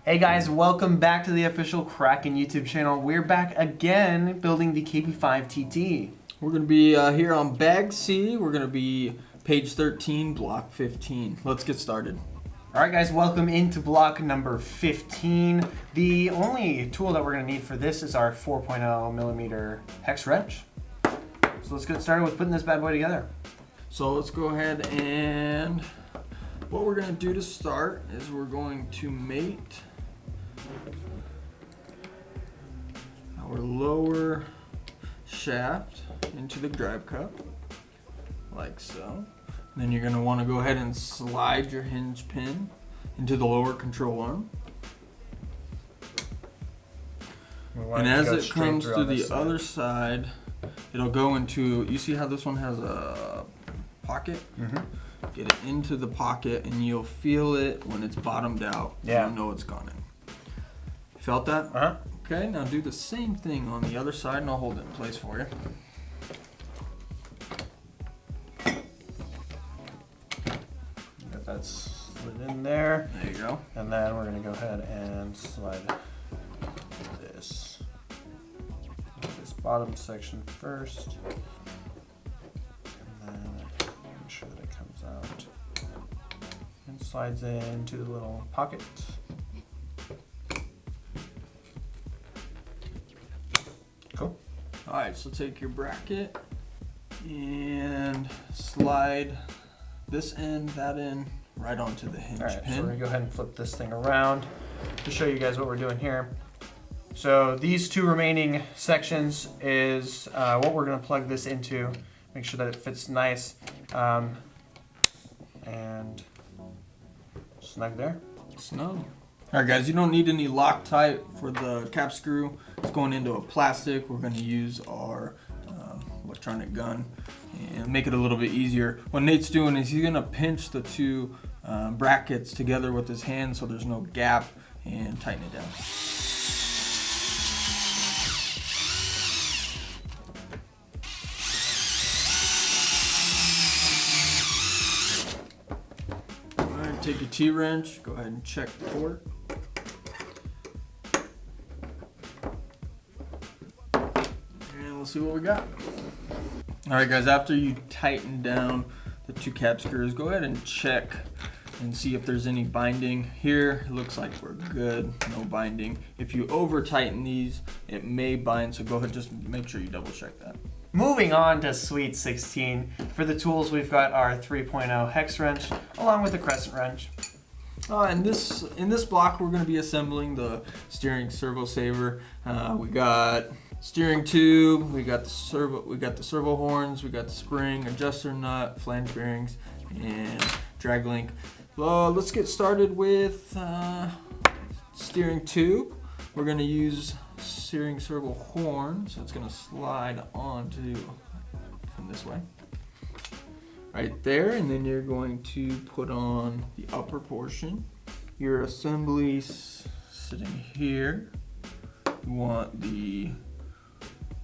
Hey guys, welcome back to the official Kraken YouTube channel. We're back again building the KV5TT. We're going to be here on bag C. We're going to be page 13, block 15. Let's get started. Alright guys, welcome into block number 15. The only tool that we're going to need for this is our 4.0 millimeter hex wrench. So let's get started with putting this bad boy together. So let's go ahead and what we're going to do to start is we're going to mate our lower shaft into the drive cup, like so. And then you're going to want to go ahead and slide your hinge pin into the lower control arm. And as it comes to the other side, it'll go into, you see how this one has a pocket? Mm-hmm. Get it into the pocket and you'll feel it when it's bottomed out. Yeah. You'll know it's gone in. Felt that? Uh-huh. Okay, now do the same thing on the other side and I'll hold it in place for you. Get that slid in there. There you go. And then we're going to go ahead and slide this bottom section first. And then make sure that it comes out and slides into the little pocket. Cool. Alright, so take your bracket and slide this end, that end, right onto the hinge Alright, pin. so we're going to go ahead and flip this thing around to show you guys what we're doing here. So these two remaining sections is what we're going to plug this into. Make sure that it fits nice and snug there. Snug. Alright guys, you don't need any Loctite for the cap screw. It's going into a plastic. We're going to use our electronic gun and make it a little bit easier. What Nate's doing is he's going to pinch the two brackets together with his hand so there's no gap and tighten it down. Alright, take your T-wrench, go ahead and check the port. See what we got. Alright guys, after you tighten down the two cap screws, go ahead and check and see if there's any binding. Here it looks like we're good, no binding. If you over tighten these, it may bind, so go ahead, just make sure you double check that. Moving on to Sweet 16. For the tools, we've got our 3.0 hex wrench along with the crescent wrench. In this block, we're going to be assembling the steering servo saver. We got steering tube, we got the servo horns, we got the spring, adjuster nut, flange bearings, and drag link. Let's get started with steering tube. We're going to use steering servo horn, so it's going to slide onto from this way. Right there, and then you're going to put on the upper portion. Your assembly sitting here. You want the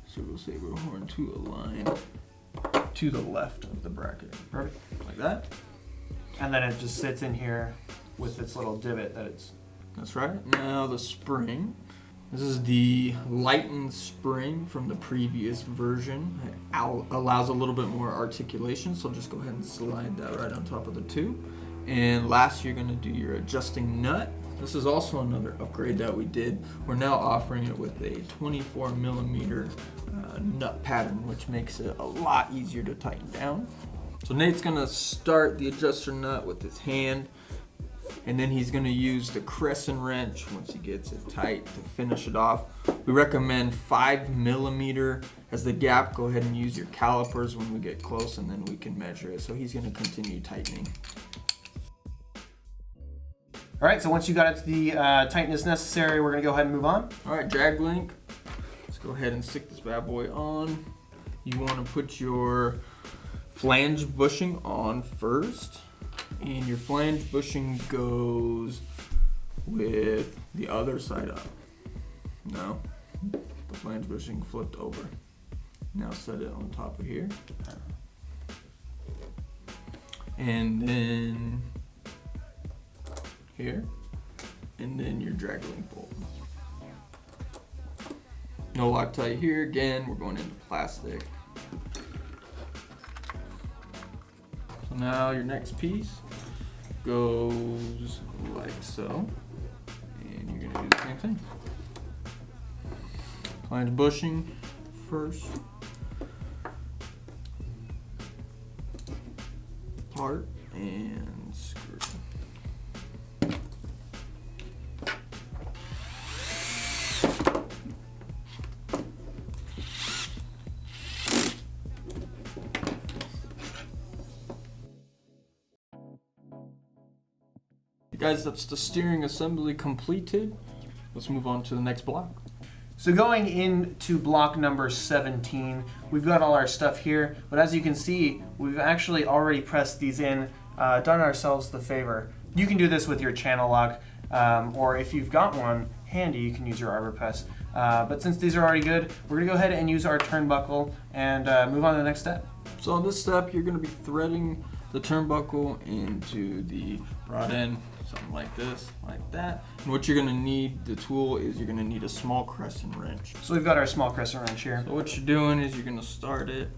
servo saver horn to align to the left of the bracket. Perfect. Like that. And then it just sits in here with its little divot that it's... That's right. Now the spring. This is the lightened spring from the previous version. It allows a little bit more articulation, so just go ahead and slide that right on top of the tube. And last, you're going to do your adjusting nut. This is also another upgrade that we did. We're now offering it with a 24 millimeter nut pattern, which makes it a lot easier to tighten down. So Nate's going to start the adjuster nut with his hand, and then he's going to use the crescent wrench once he gets it tight to finish it off. We recommend 5 millimeter as the gap. Go ahead and use your calipers when we get close, and then we can measure it. So he's going to continue tightening. All right, so once you got it to the tightness necessary, we're going to go ahead and move on. All right, drag link. Let's go ahead and stick this bad boy on. You want to put your flange bushing on first. And your flange bushing goes with the other side up. No, the flange bushing flipped over. Now set it on top of here. And then here. and then your drag link bolt. No Loctite here. Again, we're going into plastic. So now your next piece goes like so, and you're gonna do the same thing. Flange bushing first. Part and screw. Guys, that's the steering assembly completed. Let's move on to the next block. So going into block number 17, we've got all our stuff here, but as you can see, we've actually already pressed these in, done ourselves the favor. You can do this with your channel lock, or if you've got one handy, you can use your arbor press. But since these are already good, we're gonna go ahead and use our turnbuckle and move on to the next step. So on this step, you're gonna be threading the turnbuckle into the rod end, something like this, like that. And what you're gonna need, the tool is you're gonna need a small crescent wrench. So we've got our small crescent wrench here. So what you're doing is you're gonna start it.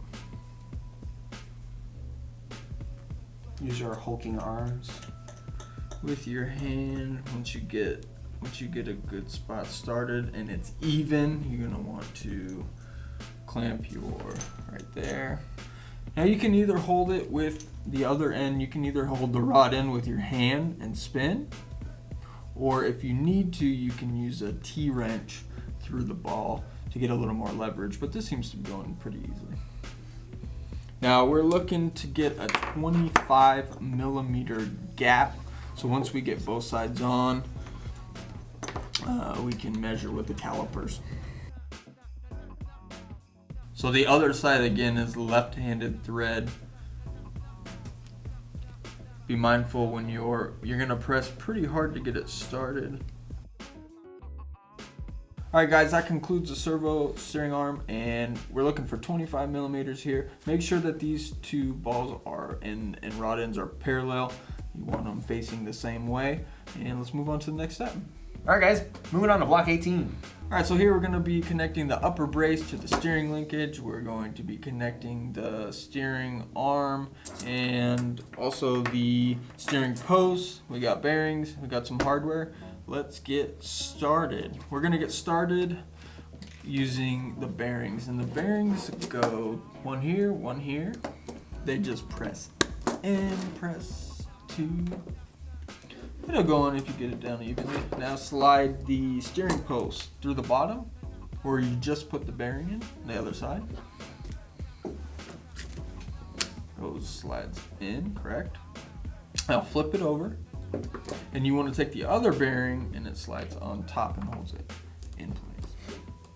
Use your hulking arms. With your hand, once you get a good spot started and it's even, you're gonna want to clamp your right there. Now you can either hold it with the other end, you can either hold the rod end with your hand and spin, or if you need to, you can use a T-wrench through the ball to get a little more leverage, but this seems to be going pretty easily. Now we're looking to get a 25mm gap, so once we get both sides on, we can measure with the calipers. So the other side again is left-handed thread. Be mindful when you're gonna press pretty hard to get it started. Alright guys, that concludes the servo steering arm, and we're looking for 25mm here. Make sure that these two balls and rod ends are parallel. You want them facing the same way, and let's move on to the next step. All right guys, moving on to block 18. All right, so here we're going to be connecting the upper brace to the steering linkage. We're going to be connecting the steering arm and also the steering post. We got bearings, we got some hardware. Let's get started. We're going to get started using the bearings, and the bearings go one here. They just press in, press two. It'll go on if you get it down evenly. Now slide the steering post through the bottom, or you just put the bearing in the other side. Those slides in, correct. Now flip it over, and you want to take the other bearing, and it slides on top and holds it in place.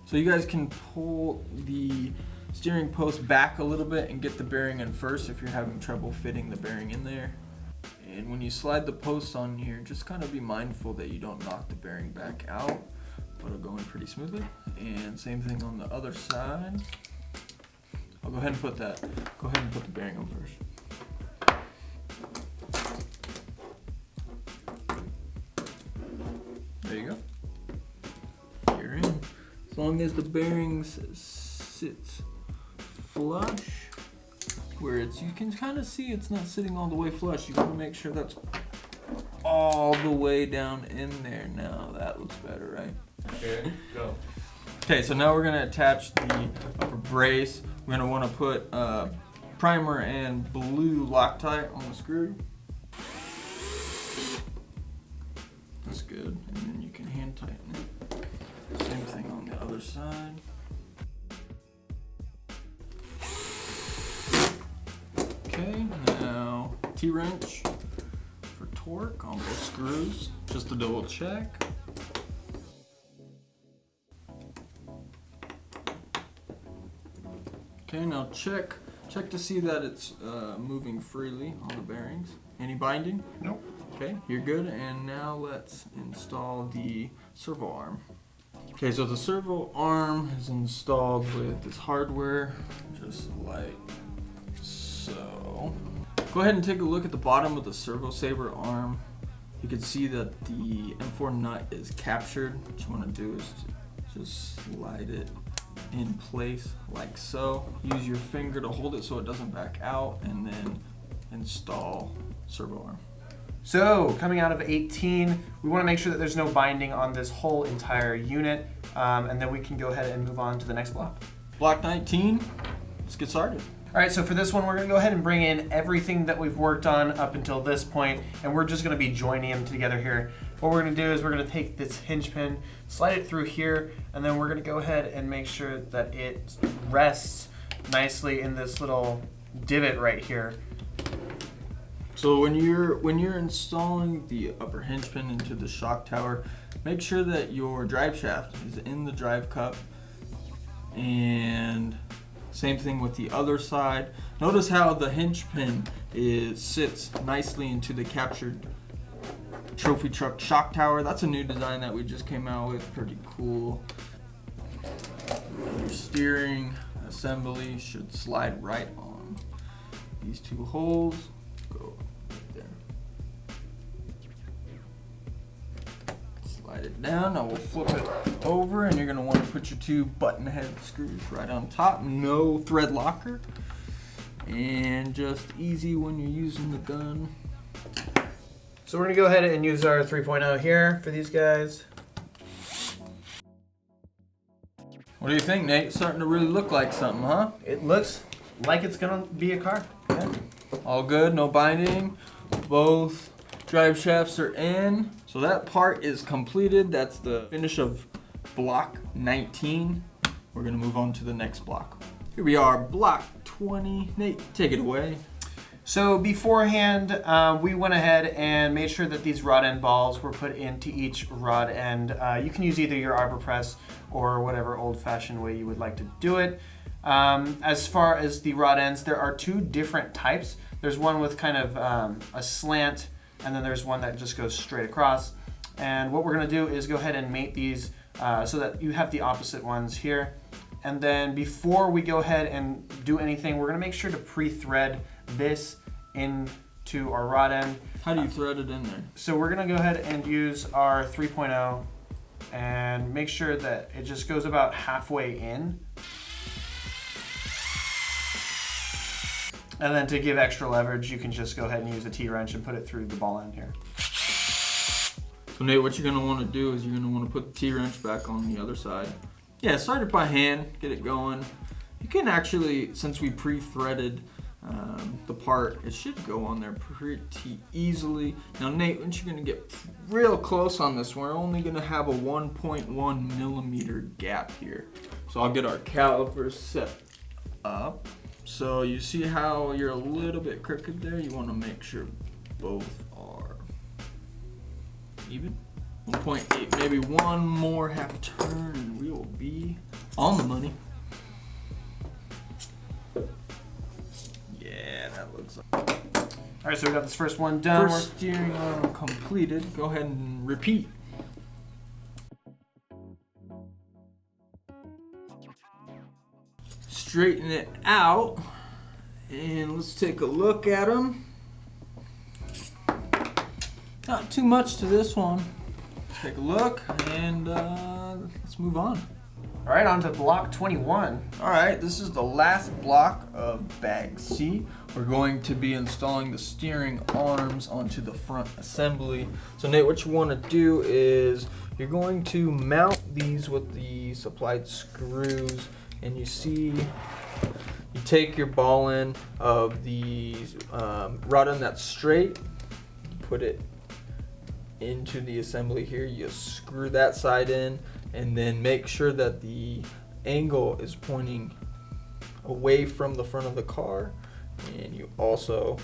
So you guys can pull the steering post back a little bit and get the bearing in first if you're having trouble fitting the bearing in there. And when you slide the posts on here, just kind of be mindful that you don't knock the bearing back out, but it'll go in pretty smoothly. And same thing on the other side. I'll go ahead and put the bearing on first. There you go. You're in. As long as the bearings sit flush, where you can kind of see it's not sitting all the way flush. You want to make sure that's all the way down in there. Now that looks better, right? Okay, go. Okay, so now we're gonna attach the upper brace. We're gonna want to put primer and blue Loctite on the screw. That's good, and then you can hand tighten it. Same thing on the other side. Okay, now T-wrench for torque on both screws, just to double check. Okay, now check to see that it's moving freely on the bearings. Any binding? Nope. Okay, you're good, and now let's install the servo arm. Okay, so the servo arm is installed with this hardware, just like so. Go ahead and take a look at the bottom of the servo saver arm. You can see that the M4 nut is captured. What you want to do is just slide it in place like so. Use your finger to hold it so it doesn't back out, and then install servo arm. So coming out of 18, we want to make sure that there's no binding on this whole entire unit, and then we can go ahead and move on to the next block. Block 19, let's get started. All right, so for this one, we're gonna go ahead and bring in everything that we've worked on up until this point, and we're just gonna be joining them together here. What we're gonna do is we're gonna take this hinge pin, slide it through here, and then we're gonna go ahead and make sure that it rests nicely in this little divot right here. So when you're installing the upper hinge pin into the shock tower, make sure that your drive shaft is in the drive cup, and same thing with the other side. Notice how the hinge pin sits nicely into the captured trophy truck shock tower. That's a new design that we just came out with, pretty cool. Your steering assembly should slide right on these two holes. Go right there. Slide it down. Now we'll flip it over, and you're going to want to put your two button head screws right on top. No thread locker, and just easy when you're using the gun. So we're gonna go ahead and use our 3.0 here for these guys. What do you think, Nate? It's starting to really look like something, huh? It looks like it's gonna be a car. Yeah. All good, no binding. Both drive shafts are in. So that part is completed. That's the finish of block 19. We're gonna move on to the next block. Here we are, block 20. Nate, take it away. So beforehand, we went ahead and made sure that these rod end balls were put into each rod end. You can use either your arbor press or whatever old-fashioned way you would like to do it. As far as the rod ends, there are two different types. There's one with kind of a slant, and then there's one that just goes straight across. And what we're gonna do is go ahead and mate these so that you have the opposite ones here. And then before we go ahead and do anything, we're gonna make sure to pre-thread this into our rod end. How do you thread it in there? So we're gonna go ahead and use our 3.0 and make sure that it just goes about halfway in. And then to give extra leverage, you can just go ahead and use a T-wrench and put it through the ball end here. So Nate, what you're gonna wanna do is you're gonna wanna put the T-wrench back on the other side. Yeah, start it by hand, get it going. You can actually, since we pre-threaded the part, it should go on there pretty easily. Now Nate, once you're gonna get real close on this, we're only gonna have a 1.1 millimeter gap here. So I'll get our calipers set up. So you see how you're a little bit crooked there? You wanna make sure both are even. 1.8, maybe one more half turn and we will be on the money. Yeah, that looks like. All right, so we got this first one done. First steering arm completed. Go ahead and repeat. Straighten it out, and let's take a look at them. Not too much to this one. Take a look, and let's move on. All right, on to block 21. All right, this is the last block of bag C. We're going to be installing the steering arms onto the front assembly. So Nate, what you want to do is you're going to mount these with the supplied screws, and you see, you take your ball end of the rod end that's straight, put it into the assembly here, you screw that side in, and then make sure that the angle is pointing away from the front of the car, and you also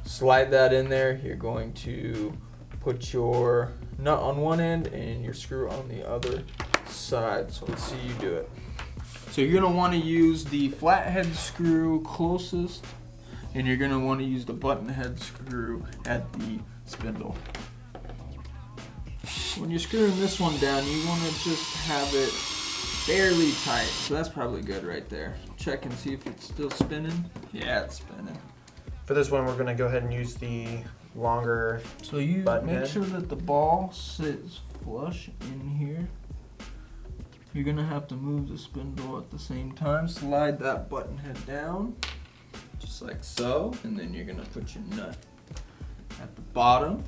slide that in there. You're going to put your nut on one end and your screw on the other side. So let's see you do it. So you're going to want to use the flathead screw closest, and you're going to want to use the button head screw at the spindle. When you're screwing this one down, you want to just have it fairly tight. So that's probably good right there. Check and see if it's still spinning. Yeah, it's spinning. For this one, we're gonna go ahead and use the longer. So you button make head. sure that the ball sits flush in here. You're gonna have to move the spindle at the same time. Slide that button head down, just like so, and then you're gonna put your nut at the bottom.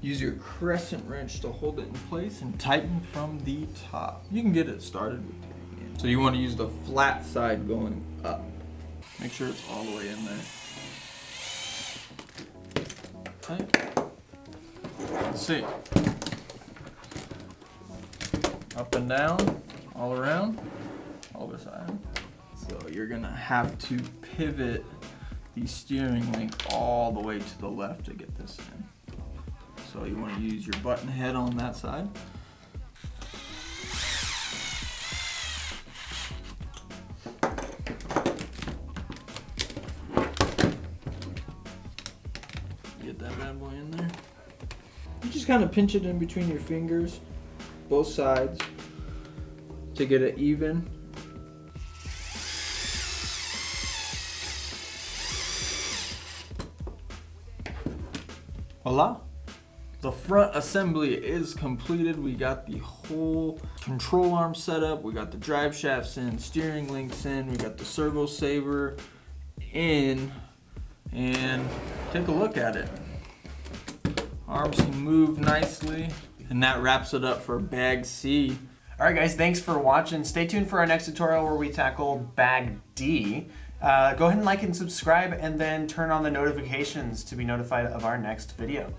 Use your crescent wrench to hold it in place and tighten from the top. You can get it started with the hand. So you want to use the flat side going up. Make sure it's all the way in there. Okay. Let's see. Up and down, all around, all over the side. So you're gonna have to pivot the steering link all the way to the left to get this in. So you want to use your button head on that side. Get that bad boy in there. You just kind of pinch it in between your fingers, both sides, to get it even. Voila. The front assembly is completed. We got the whole control arm set up. We got the drive shafts in, steering links in. We got the servo saver in. And take a look at it. Arms can move nicely. And that wraps it up for bag C. All right, guys, thanks for watching. Stay tuned for our next tutorial where we tackle bag D. Go ahead and like and subscribe, and then turn on the notifications to be notified of our next video.